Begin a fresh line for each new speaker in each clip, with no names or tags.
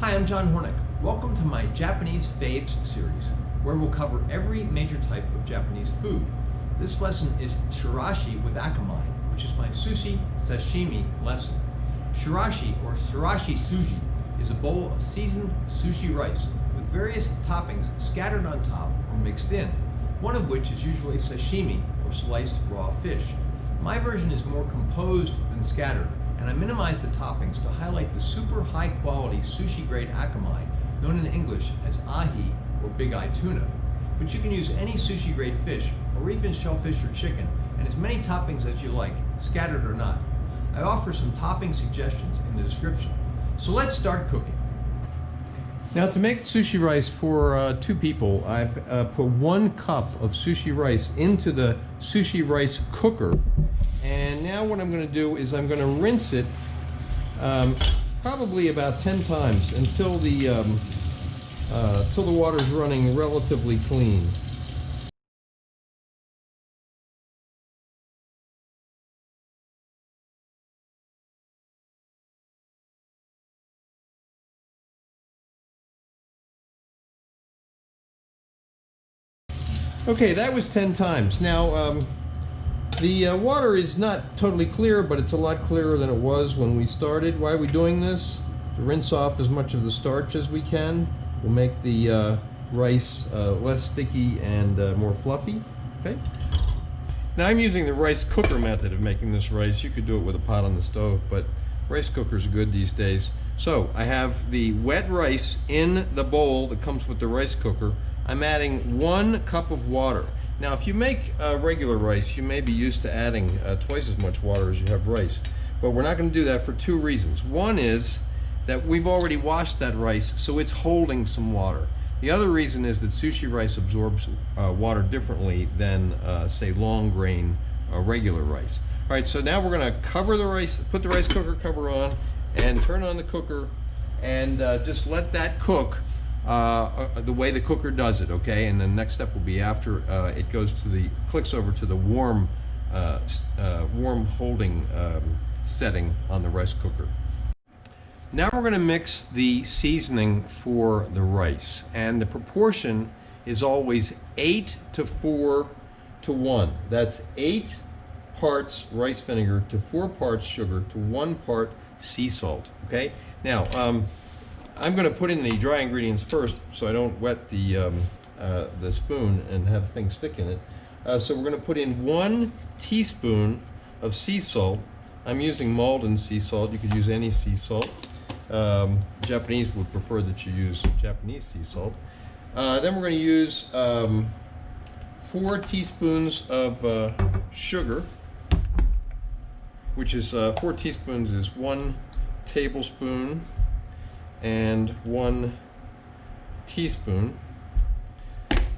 Hi, I'm John Hornick. Welcome to my Japanese Faves series, where we'll cover every major type of Japanese food. This lesson is Chirashi with Akami, which is my sushi sashimi lesson. Chirashi, or Chirashizushi, is a bowl of seasoned sushi rice with various toppings scattered on top or mixed in, one of which is usually sashimi, or sliced raw fish. My version is more composed than scattered, and I minimize the toppings to highlight the super high quality sushi grade Akami, known in English as ahi or big eye tuna. But you can use any sushi grade fish, or even shellfish or chicken, and as many toppings as you like, scattered or not. I offer some topping suggestions in the description. So let's start cooking. Now, to make sushi rice for 2 people, I've put 1 cup of sushi rice into the sushi rice cooker. And now what I'm going to do is I'm going to rinse it probably about 10 times until the water's running relatively clean. Okay, that was 10 times. Now, the water is not totally clear, but it's a lot clearer than it was when we started. Why are we doing this? To rinse off as much of the starch as we can. We'll make the rice less sticky and more fluffy. Okay. Now, I'm using the rice cooker method of making this rice. You could do it with a pot on the stove, but rice cookers are good these days. So I have the wet rice in the bowl that comes with the rice cooker. I'm adding 1 cup of water. Now, if you make regular rice, you may be used to adding twice as much water as you have rice. But we're not going to do that for 2 reasons. One is that we've already washed that rice, so it's holding some water. The other reason is that sushi rice absorbs water differently than, say, long grain regular rice. All right, so now we're going to cover the rice, put the rice cooker cover on, and turn on the cooker, and just let that cook the way the cooker does it, okay? And the next step will be after it goes to the, clicks over to the warm holding setting on the rice cooker. Now we're going to mix the seasoning for the rice, and the proportion is always 8 to 4 to 1. That's 8 parts rice vinegar to 4 parts sugar to 1 part sea salt, okay? Now, I'm going to put in the dry ingredients first so I don't wet the spoon and have things stick in it. So we're going to put in 1 teaspoon of sea salt. I'm using Malden sea salt. You could use any sea salt. Japanese would prefer that you use Japanese sea salt. Then we're going to use 4 teaspoons of sugar, which is 4 teaspoons is 1 tablespoon and 1 teaspoon.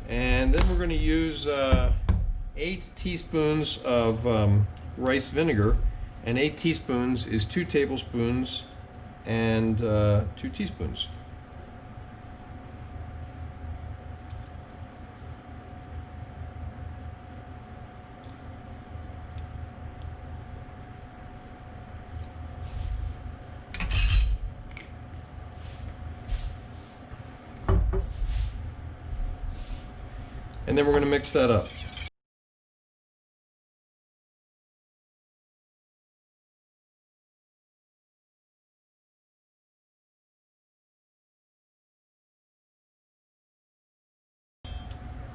And then we're going to use 8 teaspoons of rice vinegar, and 8 teaspoons is 2 tablespoons and 2 teaspoons. And then we're going to mix that up.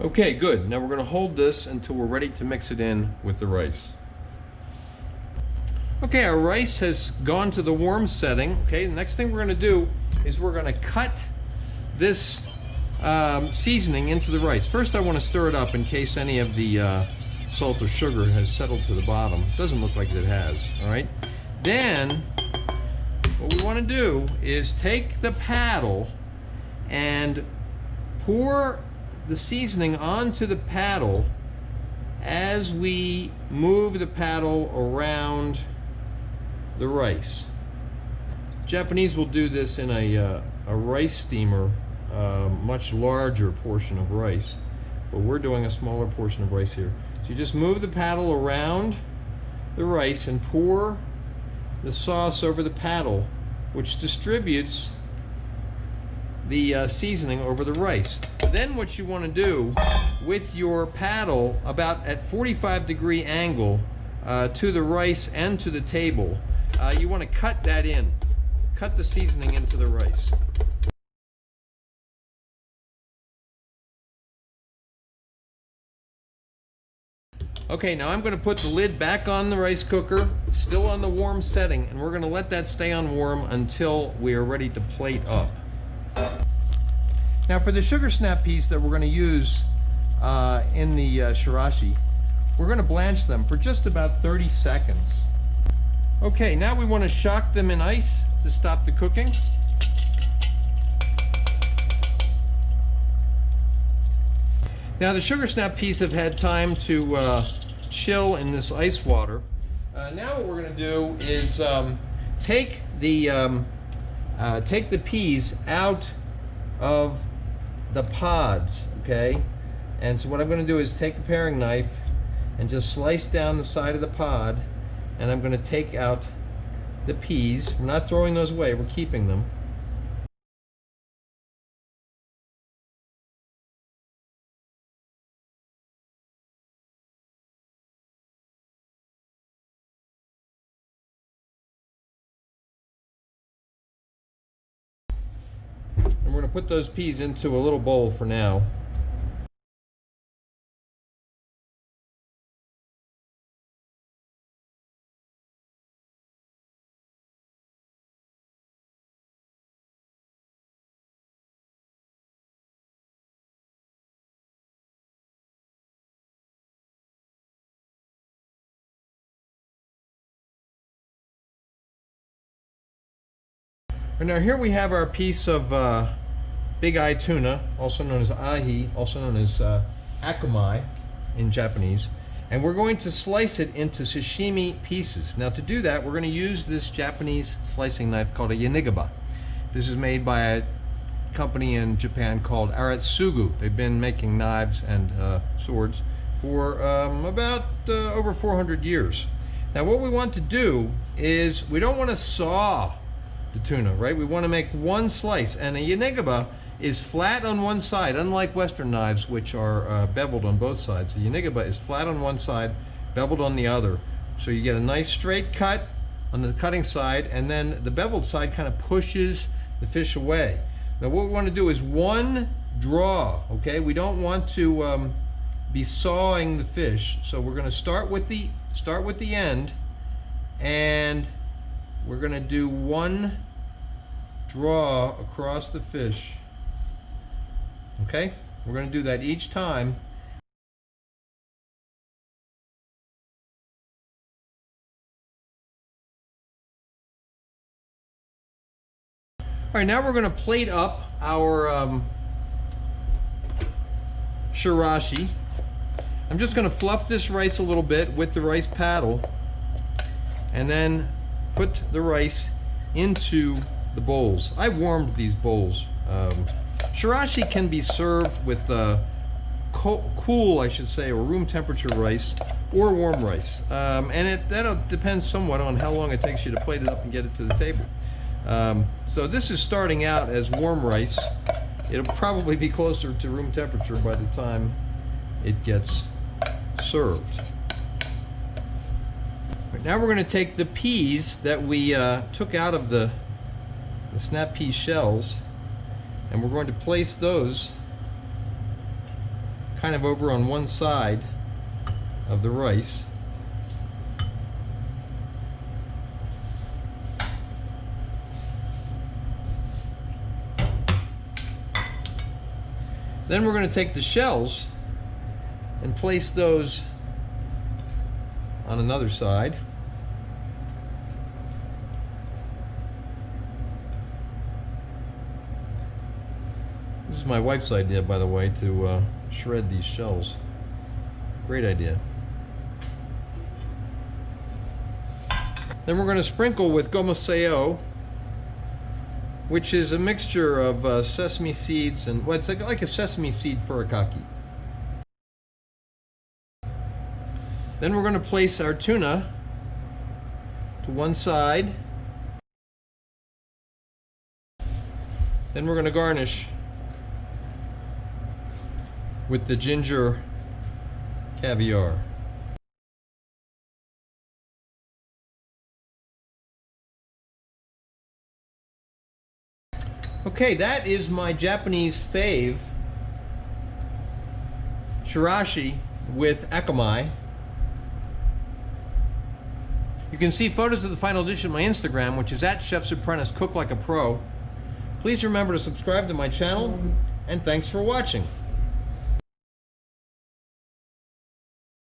Okay, good. Now we're going to hold this until we're ready to mix it in with the rice. Okay, our rice has gone to the warm setting. Okay, the next thing we're going to do is we're going to cut this seasoning into the rice. First, I want to stir it up in case any of the salt or sugar has settled to the bottom. It doesn't look like it has, all right? Then, what we want to do is take the paddle and pour the seasoning onto the paddle as we move the paddle around the rice. Japanese will do this in a rice steamer, much larger portion of rice, but we're doing a smaller portion of rice here. So you just move the paddle around the rice and pour the sauce over the paddle, which distributes the seasoning over the rice. Then what you want to do with your paddle, about at 45-degree angle to the rice and to the table, you want to cut that in. Cut the seasoning into the rice. Okay, now I'm going to put the lid back on the rice cooker, still on the warm setting, and we're going to let that stay on warm until we are ready to plate up. Now for the sugar snap peas that we're going to use in the Chirashi, we're going to blanch them for just about 30 seconds. Okay, now we want to shock them in ice to stop the cooking. Now the sugar snap peas have had time to chill in this ice water. Now what we're going to do is take the peas out of the pods, okay? And so what I'm going to do is take a paring knife and just slice down the side of the pod, and I'm going to take out the peas. We're not throwing those away, we're keeping them. And we're going to put those peas into a little bowl for now. And now here we have our piece of big eye tuna, also known as ahi, also known as Akami in Japanese, and we're going to slice it into sashimi pieces. Now to do that, we're going to use this Japanese slicing knife called a yanigaba. This is made by a company in Japan called Aratsugu. They've been making knives and swords for about over 400 years. Now what we want to do is, we don't want to saw the tuna, right? We want to make one slice, and a yanigaba is flat on one side, unlike Western knives, which are beveled on both sides. The yanigaba is flat on one side, beveled on the other. So you get a nice straight cut on the cutting side, and then the beveled side kind of pushes the fish away. Now what we want to do is one draw, okay? We don't want to be sawing the fish, so we're going to start with the end, and we're going to do one draw across the fish. Okay? We're going to do that each time. All right, now we're going to plate up our Chirashi. I'm just going to fluff this rice a little bit with the rice paddle, and then put the rice into the bowls. I warmed these bowls. Chirashi can be served with cool, I should say, or room temperature rice, or warm rice. And that depends somewhat on how long it takes you to plate it up and get it to the table. So this is starting out as warm rice. It'll probably be closer to room temperature by the time it gets served. Right, now we're going to take the peas that we took out of the snap pea shells, and we're going to place those kind of over on one side of the rice. Then we're going to take the shells and place those on another side. This is my wife's idea, by the way, to shred these shells. Great idea. Then we're going to sprinkle with Gomasio, which is a mixture of sesame seeds and, well, it's like a sesame seed furikake. Then we're going to place our tuna to one side. Then we're going to garnish with the ginger caviar. Okay, that is my Japanese fave, Chirashi with Akami. You can see photos of the final dish on my Instagram, which is at Chef's Apprentice Cook Like a Pro. Please remember to subscribe to my channel, and thanks for watching.